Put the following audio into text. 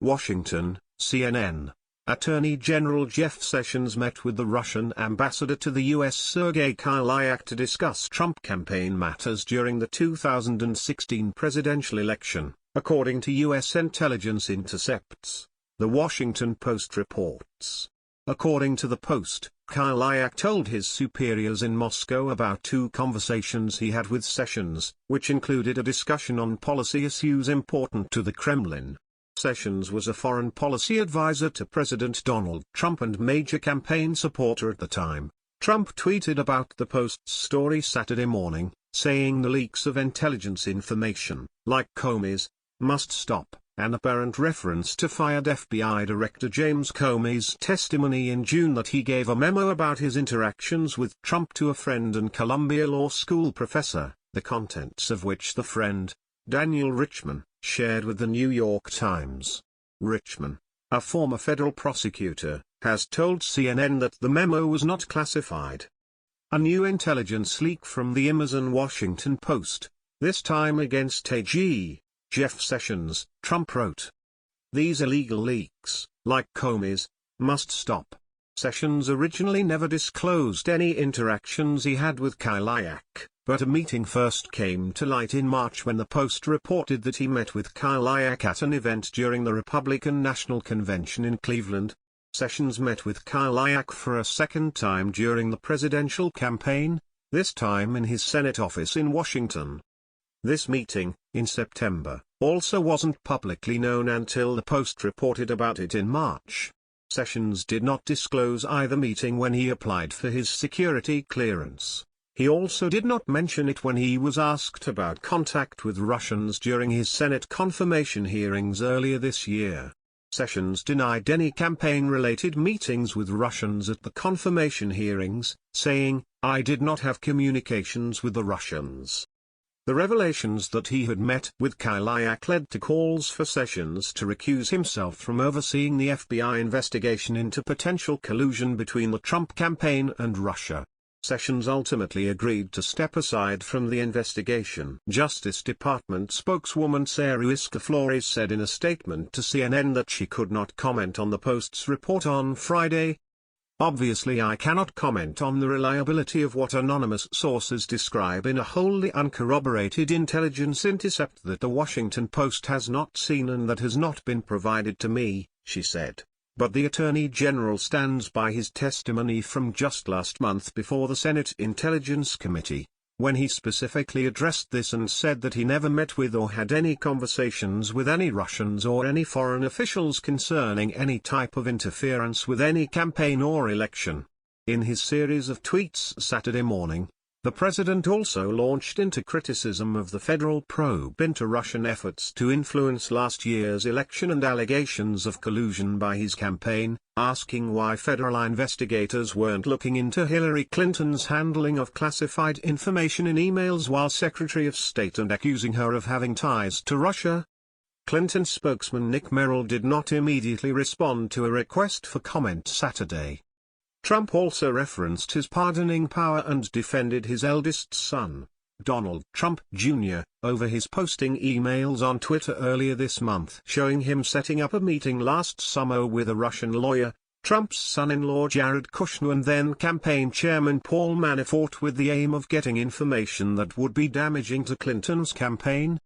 Washington, CNN. Attorney General Jeff Sessions met with the Russian ambassador to the U.S. Sergei Kislyak to discuss Trump campaign matters during the 2016 presidential election, according to U.S. intelligence intercepts. The Washington Post reports. According to the Post, Kislyak told his superiors in Moscow about two conversations he had with Sessions, which included a discussion on policy issues important to the Kremlin. Sessions was a foreign policy advisor to President Donald Trump and major campaign supporter at the time. Trump tweeted about the Post's story Saturday morning, saying the leaks of intelligence information, like Comey's, must stop, an apparent reference to fired FBI Director James Comey's testimony in June that he gave a memo about his interactions with Trump to a friend and Columbia Law School professor, the contents of which the friend, Daniel Richman, shared with the New York Times. Richman, a former federal prosecutor, has told CNN that the memo was not classified. A new intelligence leak from the Amazon Washington Post, this time against AG Jeff Sessions, Trump wrote. These illegal leaks, like Comey's, must stop. Sessions originally never disclosed any interactions he had with Kislyak, but a meeting first came to light in March when the Post reported that he met with Kislyak at an event during the Republican National Convention in Cleveland. Sessions met with Kislyak for a second time during the presidential campaign, this time in his Senate office in Washington. This meeting, in September, also wasn't publicly known until the Post reported about it in March. Sessions did not disclose either meeting when he applied for his security clearance. He also did not mention it when he was asked about contact with Russians during his Senate confirmation hearings earlier this year. Sessions denied any campaign-related meetings with Russians at the confirmation hearings, saying, "I did not have communications with the Russians." The revelations that he had met with Kislyak led to calls for Sessions to recuse himself from overseeing the FBI investigation into potential collusion between the Trump campaign and Russia. Sessions ultimately agreed to step aside from the investigation. Justice Department spokeswoman Sarah Huiska Flores said in a statement to CNN that she could not comment on the Post's report on Friday. "Obviously I cannot comment on the reliability of what anonymous sources describe in a wholly uncorroborated intelligence intercept that the Washington Post has not seen and that has not been provided to me," she said. But the Attorney General stands by his testimony from just last month before the Senate Intelligence Committee, when he specifically addressed this and said that he never met with or had any conversations with any Russians or any foreign officials concerning any type of interference with any campaign or election. In his series of tweets Saturday morning, the president also launched into criticism of the federal probe into Russian efforts to influence last year's election and allegations of collusion by his campaign, asking why federal investigators weren't looking into Hillary Clinton's handling of classified information in emails while Secretary of State and accusing her of having ties to Russia. Clinton spokesman Nick Merrill did not immediately respond to a request for comment Saturday. Trump also referenced his pardoning power and defended his eldest son, Donald Trump Jr., over his posting emails on Twitter earlier this month showing him setting up a meeting last summer with a Russian lawyer, Trump's son-in-law Jared Kushner and then campaign chairman Paul Manafort with the aim of getting information that would be damaging to Clinton's campaign.